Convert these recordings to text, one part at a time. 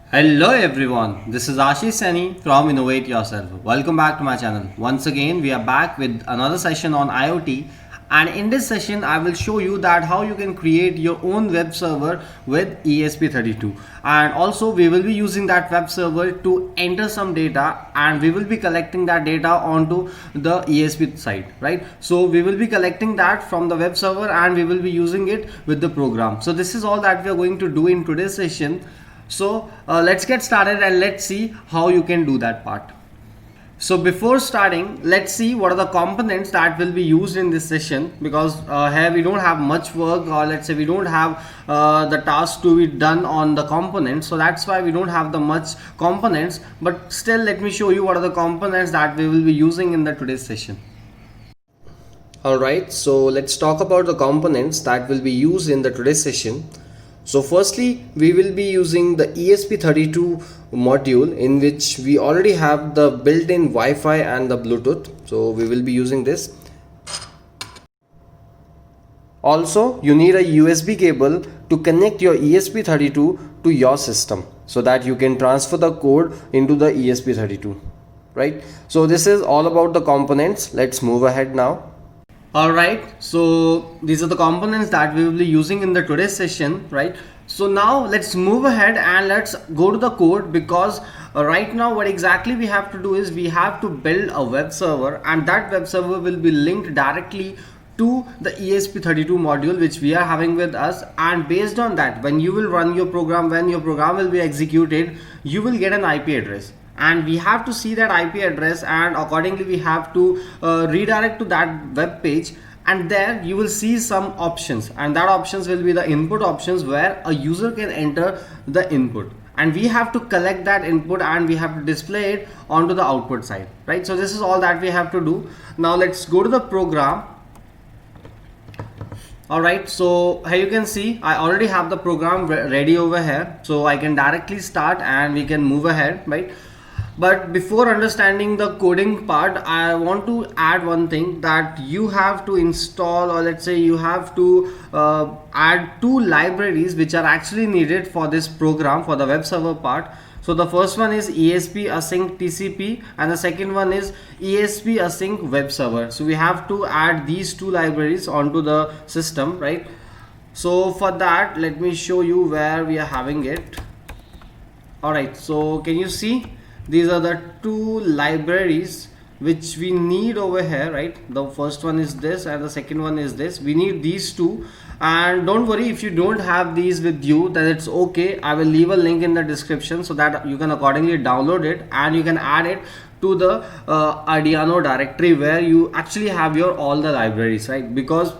Hello everyone, this is Ashish Sani from Innovate Yourself. Welcome back to my channel. Once again, we are back with another session on IoT, and in this session I will show you that how you can create your own web server with ESP32, and also we will be using that web server to enter some data, and we will be collecting that data onto the ESP side, right? So we will be collecting that from the web server and we will be using it with the program. So this is all that we are going to do in today's session. So let's get started and let's see how you can do that part. So before starting, let's see what are the components that will be used in this session, because here we don't have much work, or let's say we don't have the task to be done on the components. So that's why we don't have the much components, but still let me show you what are the components that we will be using in the today's session. Alright, so let's talk about the components that will be used in the today's session. So firstly, we will be using the ESP32 module, in which we already have the built-in Wi-Fi and the Bluetooth. So we will be using this. Also, you need a USB cable to connect your ESP32 to your system so that you can transfer the code into the ESP32, right? So this is all about the components. Let's move ahead now. Alright, so these are the components that we will be using in the today's session, right? So now let's move ahead and let's go to the code, because right now what exactly we have to do is we have to build a web server, and that web server will be linked directly to the ESP32 module which we are having with us. And based on that, when you will run your program, when your program will be executed, you will get an IP address, and we have to see that IP address, and accordingly we have to redirect to that web page, and there you will see some options, and that options will be the input options where a user can enter the input, and we have to collect that input and we have to display it onto the output side, right? So this is all that we have to do. Now let's go to the program. Alright, so here you can see I already have the program ready over here, so I can directly start and we can move ahead, right? But before understanding the coding part, I want to add one thing, that you have to install, or let's say you have to add two libraries which are actually needed for this program, for the web server part. So the first one is ESP Async TCP, and the second one is ESP Async Web Server. So we have to add these two libraries onto the system, right? So for that, let me show you where we are having it. Alright, so can you see? These are the two libraries which we need over here, right? The first one is this and the second one is this. We need these two, and don't worry if you don't have these with you, then it's okay. I will leave a link in the description so that you can accordingly download it and you can add it to the Arduino directory where you actually have your all the libraries, right? Because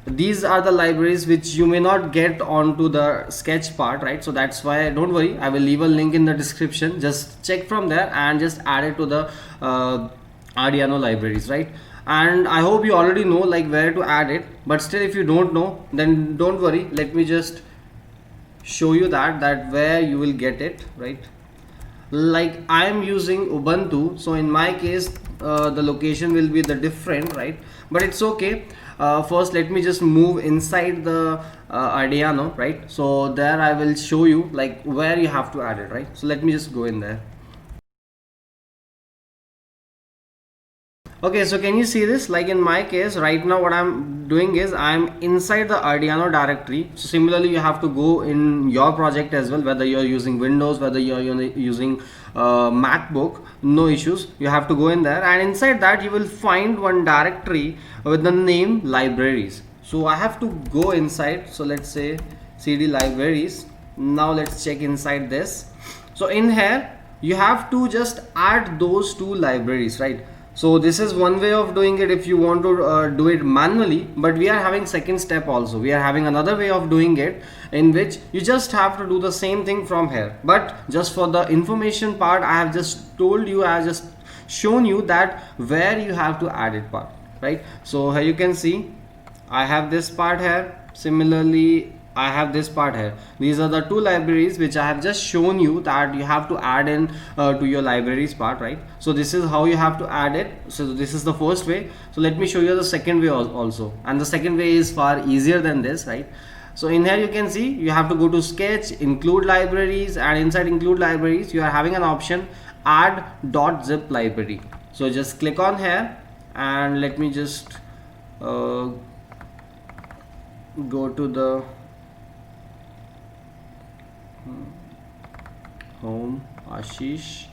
these are the libraries which you may not get onto the sketch part, right? So that's why don't worry, I will leave a link in the description. Just check from there and just add it to the Arduino libraries, right? And I hope you already know like where to add it, but still if you don't know, then don't worry, let me just show you that where you will get it, right? Like I am using Ubuntu, so in my case the location will be the different, right? But it's okay. First let me just move inside the Arduino, right? So there I will show you like where you have to add it, right? So let me just go in there. Okay, so can you see this? Like in my case right now what I'm doing is I'm inside the Arduino directory. So similarly you have to go in your project as well, whether you're using Windows, whether you're using MacBook, no issues. You have to go in there, and inside that you will find one directory with the name libraries. So I have to go inside, so let's say cd libraries. Now let's check inside this. So in here you have to just add those two libraries, right? So this is one way of doing it if you want to do it manually, but we are having second step also. We are having another way of doing it, in which you just have to do the same thing from here. But just for the information part, I have just told you, I have just shown you that where you have to add it part, right? So here you can see I have this part here. Similarly I have this part here. These are the two libraries which I have just shown you that you have to add in to your libraries part, right? So this is how you have to add it. So this is the first way. So let me show you the second way also, and the second way is far easier than this, right? So in here you can see you have to go to sketch, include libraries, and inside include libraries you are having an option add .zip library. So just click on here, and let me just go to the home, Ashish,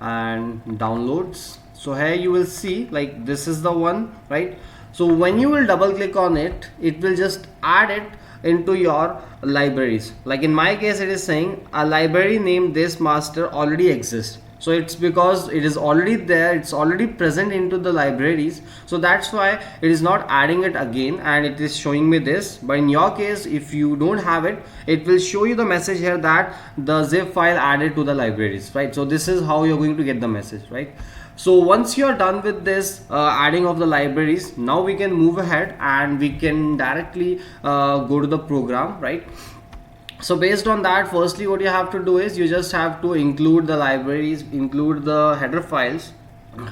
and downloads. So here you will see like this is the one, right? So when you will double click on it, it will just add it into your libraries. Like in my case, it is saying a library named this master already exists. So it's because it is already there, it's already present into the libraries, so that's why it is not adding it again and it is showing me this. But in your case, if you don't have it, it will show you the message here that the zip file added to the libraries, right? So this is how you're going to get the message, right? So once you're done with this adding of the libraries, now we can move ahead and we can directly go to the program, right? So based on that, firstly what you have to do is you just have to include the libraries, include the header files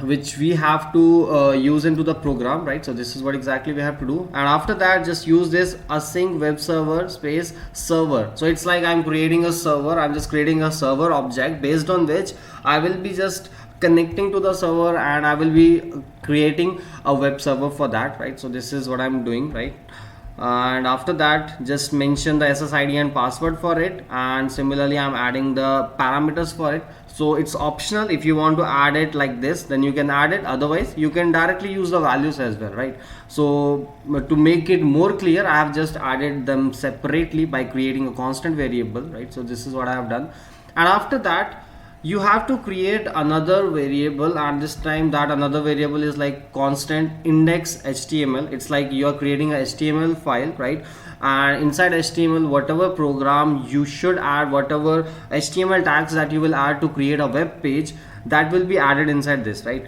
which we have to use into the program, right? So this is what exactly we have to do, and after that just use this async web server space server. So it's like I'm creating a server, I'm just creating a server object based on which I will be just connecting to the server and I will be creating a web server for that, right? So this is what I'm doing, right? And after that just mention the SSID and password for it, and similarly I'm adding the parameters for it. So it's optional, if you want to add it like this then you can add it, otherwise you can directly use the values as well, right? So to make it more clear, I have just added them separately by creating a constant variable, right? So this is what I have done, and after that you have to create another variable, and this time that another variable is like constant index HTML. It's like you are creating a HTML file, right? And inside HTML, whatever program you should add, whatever HTML tags that you will add to create a web page, that will be added inside this, right?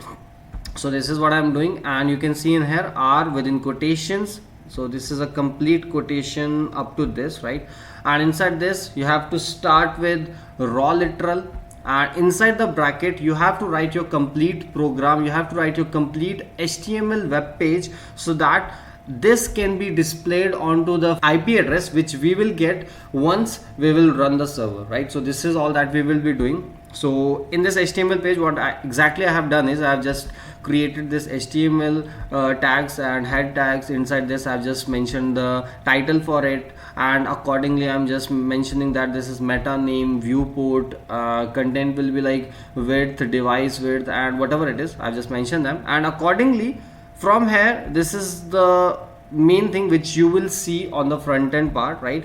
So this is what I'm doing, and you can see in here R within quotations. So this is a complete quotation up to this, right? And inside this you have to start with raw literal, and inside the bracket you have to write your complete program, you have to write your complete HTML web page, so that this can be displayed onto the IP address which we will get once we will run the server, right? So this is all that we will be doing. So in this HTML page, what exactly I have done is I have just created this HTML tags and head tags. Inside this I've just mentioned the title for it, and accordingly I'm just mentioning that this is meta name, viewport, content will be like width, device width, and whatever it is I've just mentioned them. And accordingly from here, this is the main thing which you will see on the front end part, right?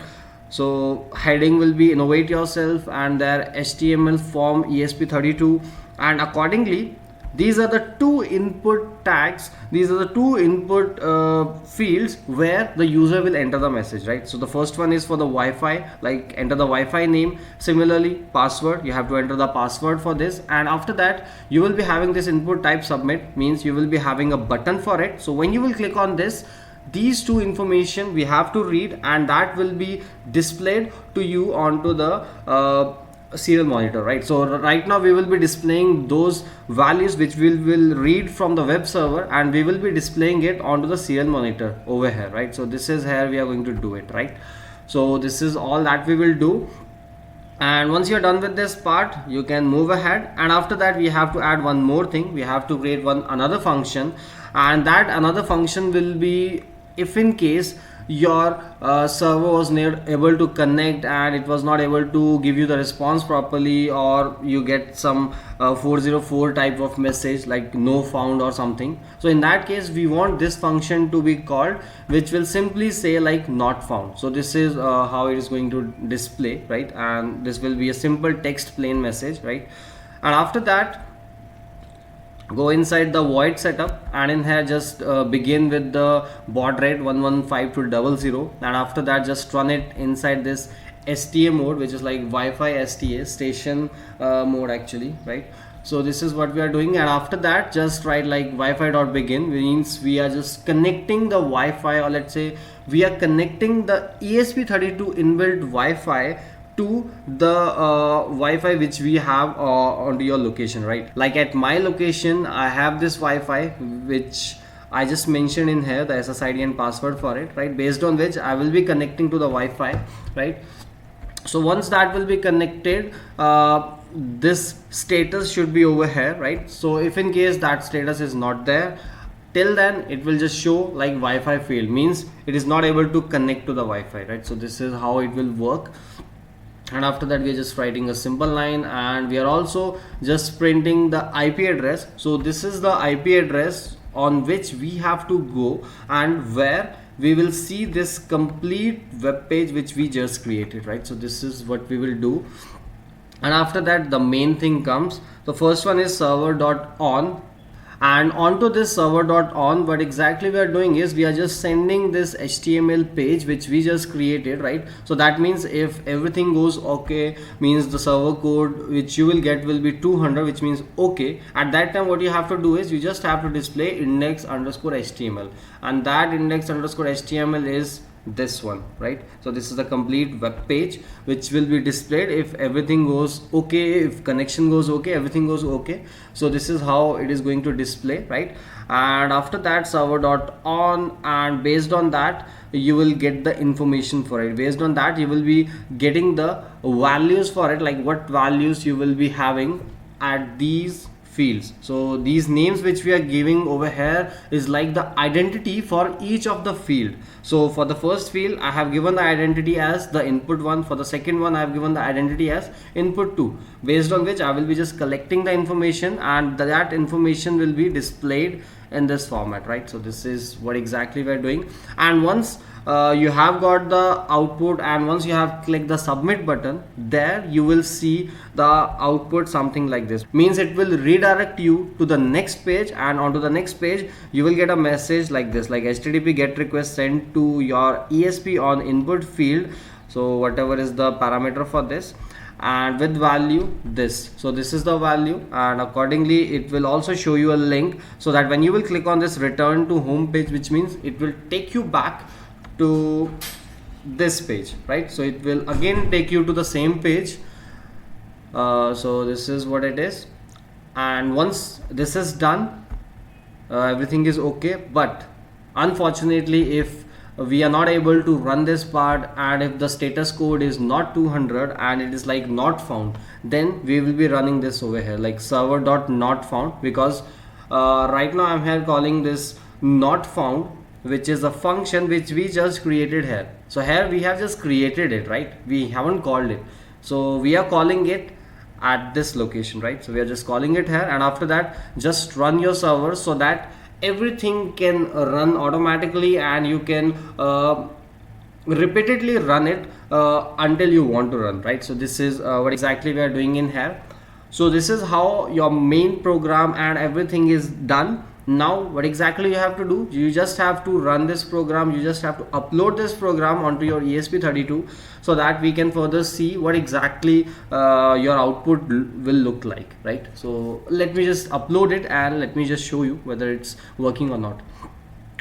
So heading will be innovate yourself, and their HTML form ESP32, and accordingly these are the two input tags, these are the two input fields where the user will enter the message, right? So the first one is for the Wi-Fi, like enter the Wi-Fi name. Similarly password, you have to enter the password for this, and after that you will be having this input type submit, means you will be having a button for it. So when you will click on this, these two information we have to read, and that will be displayed to you onto the serial monitor, right? So right now we will be displaying those values which we will read from the web server, and we will be displaying it onto the serial monitor over here, right? So this is here we are going to do it, right? So this is all that we will do, and once you're done with this part you can move ahead. And after that we have to add one more thing, we have to create another function, and that another function will be if in case your server was not able to connect and it was not able to give you the response properly, or you get some 404 type of message like no found or something. So in that case we want this function to be called, which will simply say like not found. So this is how it is going to display, right? And this will be a simple text plain message, right? And after that go inside the void setup, and in here just begin with the baud rate 115.200, and after that just run it inside this STA mode, which is like Wi-Fi STA station mode actually, right? So this is what we are doing, and after that just write like Wi-Fi.begin, means we are just connecting the Wi-Fi, or let's say we are connecting the ESP32 inbuilt Wi-Fi to the Wi-Fi which we have onto your location, right? Like at my location I have this Wi-Fi which I just mentioned in here the SSID and password for it, right, based on which I will be connecting to the Wi-Fi, right. So once that will be connected, this status should be over here, right. So if in case that status is not there, till then it will just show like Wi-Fi failed, means it is not able to connect to the Wi-Fi, right. So this is how it will work. And after that we are just writing a simple line, and we are also just printing the IP address. So this is the IP address on which we have to go, and where we will see this complete web page which we just created, right. So this is what we will do. And after that the main thing comes. The first one is server.on, and onto this server.on, what exactly we are doing is we are just sending this HTML page which we just created, right. So that means if everything goes okay, means the server code which you will get will be 200, which means okay. At that time what you have to do is you just have to display index_html, and that index_html is this one, right. So this is the complete web page which will be displayed if everything goes okay, if connection goes okay, everything goes okay. So this is how it is going to display, right. And after that server.on, and based on that you will get the information for it. Based on that you will be getting the values for it, like what values you will be having at these fields. So these names which we are giving over here is like the identity for each of the field. So for the first field I have given the identity as the input 1, for the second one I have given the identity as input 2, based on which I will be just collecting the information, and that information will be displayed in this format, right. So this is what exactly we are doing. And once you have got the output, and once you have clicked the submit button, there you will see the output something like this, means it will redirect you to the next page, and onto the next page you will get a message like this, like HTTP GET request sent to your ESP on input field. So whatever is the parameter for this, and with value this. So this is the value, and accordingly it will also show you a link, so that when you will click on this return to home page, which means it will take you back to this page, right. So it will again take you to the same page. So this is what it is, and once this is done, everything is okay. But unfortunately if we are not able to run this part, and if the status code is not 200 and it is like not found, then we will be running this over here like server.not_found, because right now I'm here calling this not found, which is a function which we just created here. So here we have just created it, right, we haven't called it. So we are calling it at this location, right. So we are just calling it here, and after that just run your server so that everything can run automatically, and you can repeatedly run it until you want to run, right. So this is what exactly we are doing in here. So this is how your main program and everything is done. Now what exactly you have to do, you just have to run this program, you just have to upload this program onto your ESP32, so that we can further see what exactly your output will look like, right. So let me just upload it, and let me just show you whether it's working or not.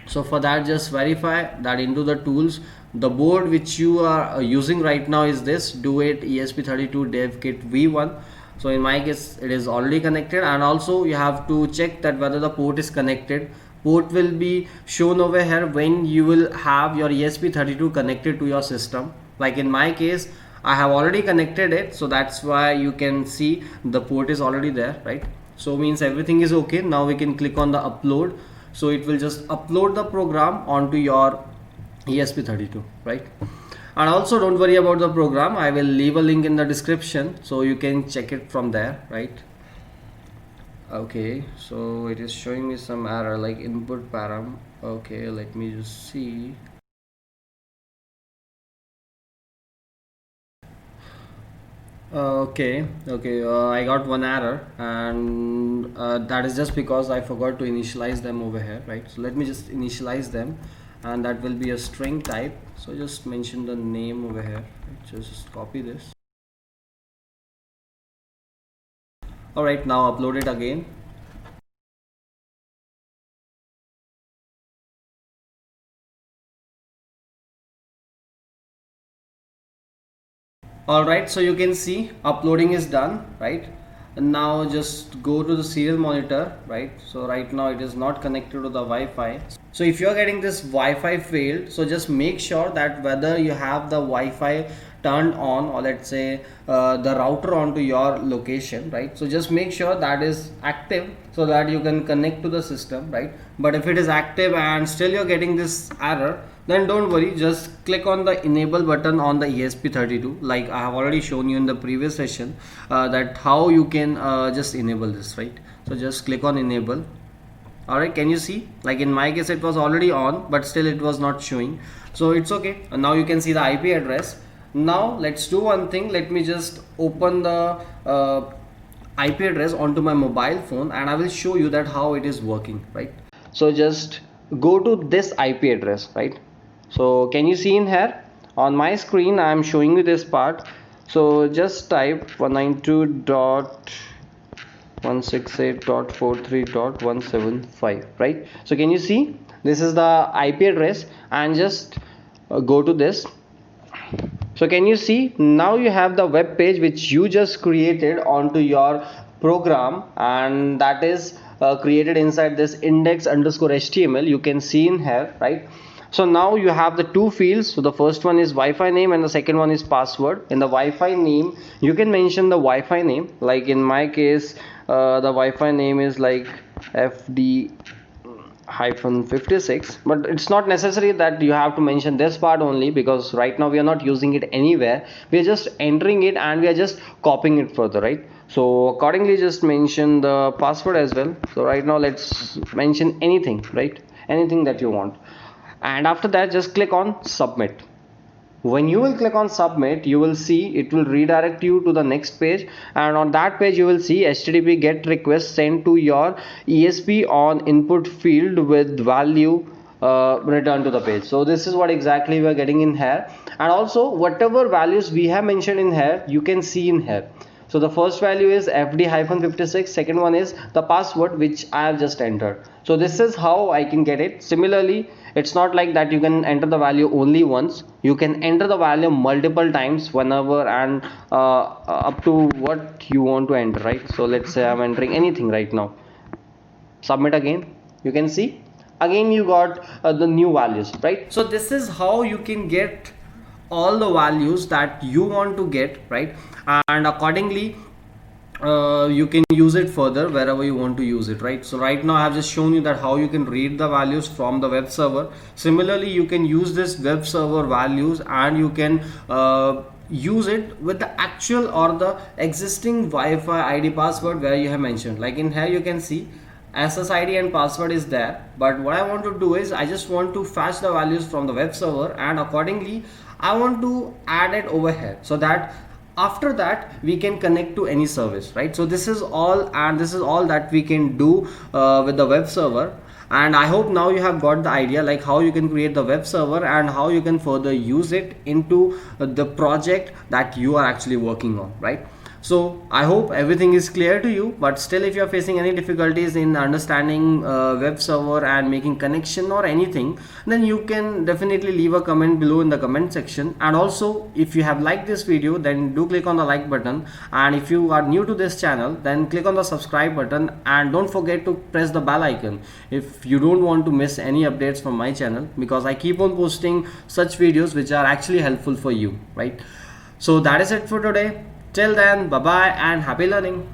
So for that just verify that into the tools, the board which you are using right now is this Do-It ESP32 Dev Kit V1. So in my case it is already connected, and also you have to check that whether the port is connected. Port will be shown over here when you will have your ESP32 connected to your system. Like in my case I have already connected it, so that's why you can see the port is already there, right. So means everything is okay. Now we can click on the upload, so it will just upload the program onto your ESP32, right. And also don't worry about the program, I will leave a link in the description so you can check it from there, right. Okay, so it is showing me some error like input param. Okay, let me just see. I got one error, and that is just because I forgot to initialize them over here, right. So let me just initialize them, and that will be a string type. So just mention the name over here, right? Just copy this. Alright, now upload it again. Alright, so you can see uploading is done, right. And now just go to the serial monitor, right? So right now it is not connected to the Wi-Fi. So if you're getting this Wi-Fi failed, so just make sure that whether you have the Wi-Fi turned on, or let's say the router onto your location, right? So just make sure that is active so that you can connect to the system, right? But if it is active and still you're getting this error, then don't worry, just click on the enable button on the ESP32, like I have already shown you in the previous session that how you can just enable this, right? So just click on enable. Alright, can you see, like in my case it was already on, but still it was not showing, so it's okay. And now you can see the IP address. Now let's do one thing, let me just open the IP address onto my mobile phone and I will show you that how it is working, right? So just go to this IP address, right? So can you see in here on my screen I am showing you this part. So just type 192.168.43.175, right? So can you see this is the IP address, and just go to this. So can you see now you have the web page which you just created onto your program, and that is created inside this index_html. You can see in here, right? So now you have the two fields. So the first one is Wi-Fi name and the second one is password. In the Wi-Fi name you can mention the Wi-Fi name, like in my case the Wi-Fi name is like FD-56, but it's not necessary that you have to mention this part only, because right now we are not using it anywhere, we are just entering it and we are just copying it further, right? So accordingly just mention the password as well. So right now let's mention anything, right? Anything that you want, and after that just click on submit. When you will click on submit, you will see it will redirect you to the next page, and on that page you will see HTTP GET request sent to your ESP on input field with value return to the page. So this is what exactly we are getting in here, and also whatever values we have mentioned in here you can see in here. So the first value is FD-56, second one is the password which I have just entered. So this is how I can get it. Similarly, it's not like that you can enter the value only once, you can enter the value multiple times whenever and up to what you want to enter, right? So let's say I'm entering anything right now, submit again, you can see again you got the new values, right? So this is how you can get all the values that you want to get, right? And accordingly you can use it further wherever you want to use it, right? So right now I have just shown you that how you can read the values from the web server. Similarly, you can use this web server values and you can use it with the actual or the existing Wi-Fi ID password where you have mentioned. Like in here you can see SSID and password is there, but what I want to do is I just want to fetch the values from the web server, and accordingly I want to add it over here, so that after that we can connect to any service, right? So this is all, and this is all that we can do with the web server. And I hope now you have got the idea like how you can create the web server and how you can further use it into the project that you are actually working on, right? So I hope everything is clear to you, but still if you are facing any difficulties in understanding web server and making connection or anything, then you can definitely leave a comment below in the comment section. And also if you have liked this video, then do click on the like button, and if you are new to this channel, then click on the subscribe button, and don't forget to press the bell icon if you don't want to miss any updates from my channel, because I keep on posting such videos which are actually helpful for you, right? So that is it for today. Till then, bye bye and happy learning.